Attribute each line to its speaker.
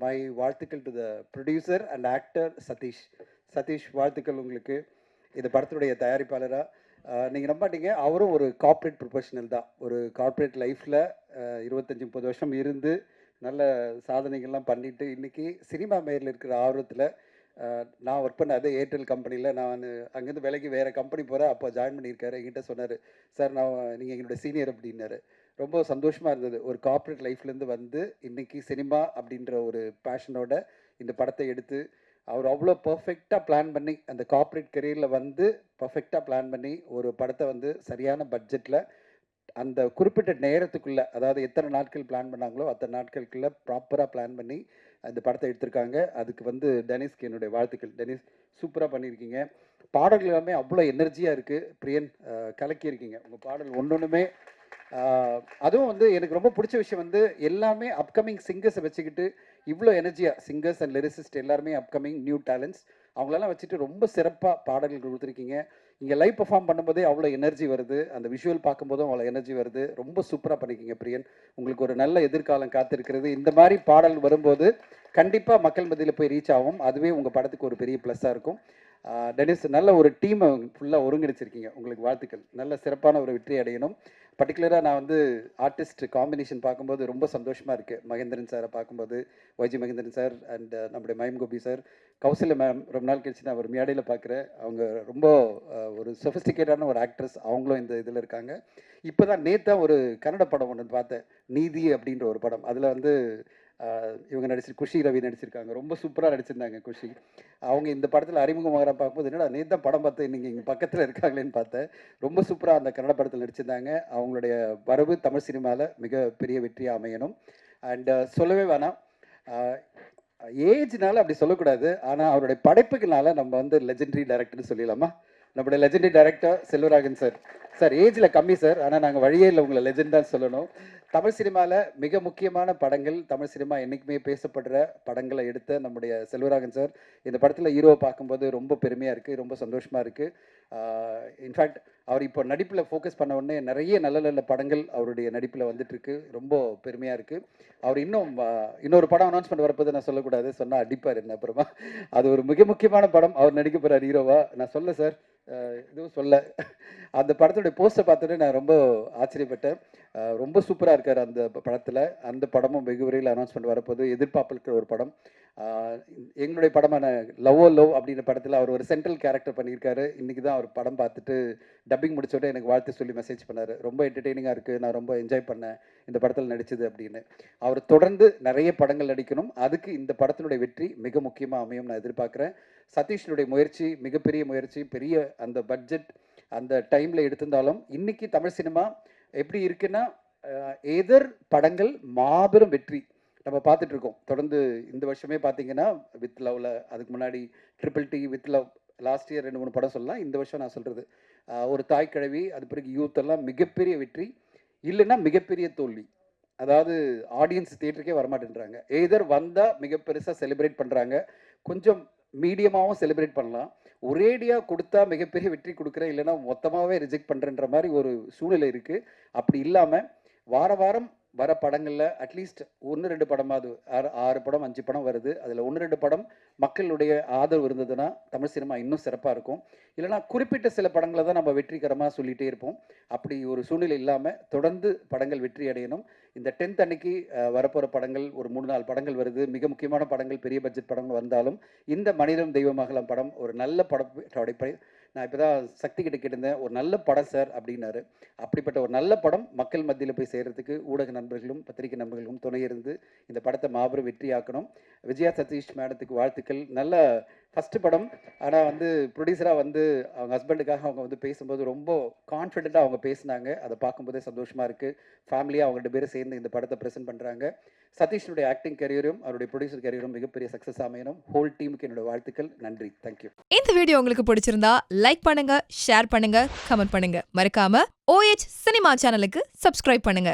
Speaker 1: My வாழ்த்துக்கள் to the producer and actor Sathish. Sathish வாழ்த்துக்கள் உங்களுக்கு. இந்த படத்துடைய தயாரிப்பாளராக நீங்கள் நம்ப மாட்டீங்க, அவரும் ஒரு கார்ப்பரேட் ப்ரொஃபஷனல் தான். ஒரு கார்ப்பரேட் லைஃப்பில் 25-30 வருஷம் இருந்து நல்ல சாதனைகள்லாம் பண்ணிட்டு இன்றைக்கி சினிமா மேலில் இருக்கிற ஆர்வத்தில் நான் ஒர்க் பண்ண அதே ஏர்டெல் கம்பெனியில் நான் அங்கேருந்து வேலைக்கு வேறு கம்பெனி போகிறேன். அப்போ ஜாயின் பண்ணியிருக்காரு. என்கிட்ட சொன்னார், சார் நான் நீங்கள் எங்களோட சீனியர் அப்படின்னாரு. ரொம்ப சந்தோஷமாக இருந்தது. ஒரு கார்ப்பரேட் லைஃப்லேருந்து வந்து இன்றைக்கி சினிமா அப்படின்ற ஒரு பேஷனோட இந்த படத்தை எடுத்து அவர் அவ்வளோ பர்ஃபெக்டாக பிளான் பண்ணி அந்த கார்ப்பரேட் கெரியரில் வந்து பர்ஃபெக்டாக பிளான் பண்ணி ஒரு படத்தை வந்து சரியான பட்ஜெட்டில் அந்த குறிப்பிட்ட நேரத்துக்குள்ளே, அதாவது எத்தனை நாட்கள் பிளான் பண்ணாங்களோ அத்தனை நாட்களுக்குள்ளே ப்ராப்பராக பிளான் பண்ணி அந்த படத்தை எடுத்திருக்காங்க. அதுக்கு வந்து டெனிஸ்க்கு என்னுடைய வாழ்த்துக்கள். டெனிஸ் சூப்பராக பண்ணியிருக்கீங்க. பாடல்கள் எல்லாமே அவ்வளோ எனர்ஜியாக இருக்குது. பிரியன் கலக்கியிருக்கீங்க உங்கள் பாடல் ஒன்றுமே. அதுவும் வந்து எனக்கு ரொம்ப பிடிச்ச விஷயம் வந்து எல்லாமே அப்கமிங் சிங்கர்ஸை வச்சுக்கிட்டு இவ்வளோ எனர்ஜியாக சிங்கர்ஸ் அண்ட் லிரிசிஸ்ட் எல்லாருமே அப்கமிங் நியூ டேலண்ட்ஸ் அவங்களெல்லாம் வச்சுட்டு ரொம்ப சிறப்பாக பாடல்கள் கொடுத்துருக்கீங்க. இங்கே லைவ் பர்ஃபார்ம் பண்ணும்போதே அவ்வளோ எனர்ஜி வருது, அந்த விஷுவல் பார்க்கும்போதும் அவ்வளோ எனர்ஜி வருது. ரொம்ப சூப்பராக பண்ணிக்கிங்க பிரியன். உங்களுக்கு ஒரு நல்ல எதிர்காலம் காத்திருக்கிறது. இந்த மாதிரி பாடல் வரும்போது கண்டிப்பாக மக்கள் மத்தியில் போய் ரீச் ஆகும். அதுவே உங்கள் படத்துக்கு ஒரு பெரிய ப்ளஸ்ஸாக இருக்கும். டெனிஸ் நல்ல ஒரு டீமை ஃபுல்லாக ஒருங்கிணைச்சிருக்கீங்க. உங்களுக்கு வாழ்த்துக்கள். நல்ல சிறப்பான ஒரு வெற்றி அடையணும். பர்டிகுலராக நான் வந்து ஆர்டிஸ்ட் காம்பினேஷன் பார்க்கும்போது ரொம்ப சந்தோஷமாக இருக்குது. மகேந்திரன் சாரை பார்க்கும்போது, ஒய்ஜி மகேந்திரன் சார் அண்ட் நம்முடைய மயம் கோபி சார், கௌசல்யா மேம் ரொம்ப நாள் கழிச்சு நான் ஒரு மேடையில் பார்க்குறேன். அவங்க ரொம்ப ஒரு சொஃபிஸ்டிகேட்டான ஒரு ஆக்ட்ரஸ். அவங்களும் இந்த இதில் இருக்காங்க. இப்போ தான் நேற்று ஒரு கன்னட படம் ஒன்று பார்த்தேன், நீதி அப்படின்ற ஒரு படம். அதில் வந்து இவங்க குஷி ரவி நடிச்சிருக்காங்க. ரொம்ப சூப்பராக நடிச்சிருந்தாங்க குஷி. அவங்க இந்த படத்தில் அறிமுகமாகிற பார்க்கும்போது என்னடா நேற்று தான் படம் பார்த்தேன், நீங்கள் இங்கே பக்கத்தில் இருக்காங்களேன்னு பார்த்தேன். ரொம்ப சூப்பராக அந்த கன்னட படத்தில் நடிச்சிருந்தாங்க. அவங்களுடைய வரவு தமிழ் சினிமாவில் மிகப்பெரிய வெற்றியாக அமையணும். அண்ட் சொல்லவே வேணாம், ஏஜ்னால அப்படி சொல்லக்கூடாது, ஆனால் அவருடைய படைப்புக்குனால நம்ம வந்து லெஜெண்டரி டைரக்டர்னு சொல்லிடலாமா? நம்மளுடைய legendary director Selvaraghavan sir. Sir ஏஜில் கம்மி சார், ஆனால் நாங்கள் வழியே இல்லை உங்களை லெஜெண்ட் தான் சொல்லணும். தமிழ் சினிமாவில் மிக முக்கியமான படங்கள், தமிழ் சினிமா என்றைக்குமே பேசப்படுற படங்களை எடுத்த நம்முடைய செல்வராகன் சார் இந்த படத்தில் ஹீரோவை பார்க்கும்போது ரொம்ப பெருமையாக இருக்குது, ரொம்ப சந்தோஷமாக இருக்குது. இன்ஃபேக்ட் அவர் இப்போ நடிப்பில் ஃபோக்கஸ் பண்ண உடனே நிறைய நல்ல நல்ல படங்கள் அவருடைய நடிப்பில் வந்துட்டுருக்கு. ரொம்ப பெருமையாக இருக்குது. அவர் இன்னொரு படம் அனௌன்ஸ்மெண்ட் வரப்போது நான் சொல்லக்கூடாது, சொன்னால் அடிப்பார் என்ன அப்புறமா. அது ஒரு மிக முக்கியமான படம், அவர் நடிக்க போகிறார் ஹீரோவா. நான் சொல்ல சார், எதுவும் சொல்ல. அந்த படத்துடைய போஸ்டர் பார்த்துட்டு நான் ரொம்ப ஆச்சரியப்பட்டேன். ரொம்ப சூப்பராக இருக்கார் அந்த படத்தில். அந்த படமும் வெகு விரைவில் அனௌன்ஸ்மெண்ட் வரப்போது. எதிர்பார்ப்பில் இருக்கிற ஒரு படம். எங்களுடைய படமான லவ் அப்படின்ற படத்தில் அவர் ஒரு சென்ட்ரல் கேரக்டர் பண்ணியிருக்காரு. இன்றைக்கி தான் அவர் படம் பார்த்துட்டு டப்பிங் முடிச்சோட எனக்கு வாழ்த்து சொல்லி மெசேஜ் பண்ணார். ரொம்ப என்டர்டெய்னிங்காக இருக்குது, நான் ரொம்ப என்ஜாய் பண்ணேன் இந்த படத்தில் நடித்தது அப்படின்னு. அவர் தொடர்ந்து நிறைய படங்கள் நடிக்கணும். அதுக்கு இந்த படத்தினுடைய வெற்றி மிக முக்கியமாக அமையும் நான் எதிர்பார்க்குறேன். சதீஷனுடைய முயற்சி மிகப்பெரிய முயற்சி. பெரிய அந்த பட்ஜெட் அந்த டைமில் எடுத்திருந்தாலும் இன்றைக்கி தமிழ் சினிமா எப்படி இருக்குன்னா, எதிர் படங்கள் மாபெரும் வெற்றி நம்ம பார்த்துட்டு இருக்கோம். தொடர்ந்து இந்த வருஷமே பார்த்தீங்கன்னா வித் லவ்ல, அதுக்கு முன்னாடி triple D, with love, last year 2-3 படம் சொல்லலாம். இந்த வருஷம் நான் சொல்கிறது ஒரு தாய் கிழவி, அது பிறகு யூத் எல்லாம் மிகப்பெரிய வெற்றி, இல்லைன்னா மிகப்பெரிய தோல்வி. அதாவது ஆடியன்ஸ் தியேட்டருக்கே வரமாட்டேன்றாங்க. எதர் வந்தால் மிக பெருசாக செலிப்ரேட் பண்ணுறாங்க, கொஞ்சம் மீடியமாகவும் செலிப்ரேட் பண்ணலாம். ஒரேடியாக கொடுத்தா மிகப்பெரிய வெற்றி கொடுக்குறேன், இல்லைன்னா மொத்தமாகவே ரிஜெக்ட் பண்ணுறேன்ற மாதிரி ஒரு சூழ்நிலை இருக்குது. அப்படி இல்லாமல் வார வாரம் வர படங்களில் அட்லீஸ்ட் 1-2 படமாவது, 6 படம் 5 படம் வருது, அதில் 1-2 படம் மக்களுடைய ஆதரவு இருந்ததுன்னா தமிழ் சினிமா இன்னும் சிறப்பாக இருக்கும். இல்லைனா குறிப்பிட்ட சில படங்களை தான் நம்ம வெற்றிகரமாக சொல்லிகிட்டே இருப்போம். அப்படி ஒரு சூழ்நிலை இல்லாமல் தொடர்ந்து படங்கள் வெற்றி அடையணும். இந்த 10th அன்னைக்கு வரப்போகிற படங்கள் ஒரு 3-4 படங்கள் வருது. மிக முக்கியமான படங்கள், பெரிய பட்ஜெட் படங்கள் வந்தாலும் இந்த மனிதம் தெய்வமாகலாம் படம் ஒரு நல்ல படப்பை நான் இப்போ தான் சக்தி கிட்ட கேட்டிருந்தேன், ஒரு நல்ல படம் சார் அப்படின்னாரு. அப்படிப்பட்ட ஒரு நல்ல படம் மக்கள் மத்தியில் போய் சேர்கிறதுக்கு ஊடக நண்பர்களும் பத்திரிகை நண்பர்களும் துணை இருந்து இந்த படத்தை மாபெரும் வெற்றியாக்கணும். விஜயா சதீஷ் மேடத்துக்கு வாழ்த்துக்கள். நல்ல ஃபஸ்ட்டு படம், ஆனால் வந்து ப்ரொடியூசராக வந்து அவங்க ஹஸ்பண்டுக்காக அவங்க வந்து பேசும்போது ரொம்ப கான்ஃபிடெண்ட்டாக அவங்க பேசினாங்க. அதை பார்க்கும்போதே சந்தோஷமாக இருக்குது. ஃபேமிலியாக அவங்க 2 பேரும் சேர்ந்து இந்த படத்தை ப்ரெசென்ட் பண்ணுறாங்க. சதீஷனுடைய ஆக்டிங் கரியரும் அவருடைய ப்ரொடியூசர் கரியரும் மிகப்பெரிய சக்ஸஸ் அமையணும். ஹோல் டீமுக்கு என்னோட வாழ்த்துக்கள். நன்றி. தேங்க்யூ.
Speaker 2: இந்த வீடியோ உங்களுக்கு பிடிச்சிருந்தா லைக் பண்ணுங்க, ஷேர் பண்ணுங்க, கமெண்ட் பண்ணுங்க. மறக்காம OH சினிமா சேனலுக்கு சப்ஸ்கிரைப் பண்ணுங்க.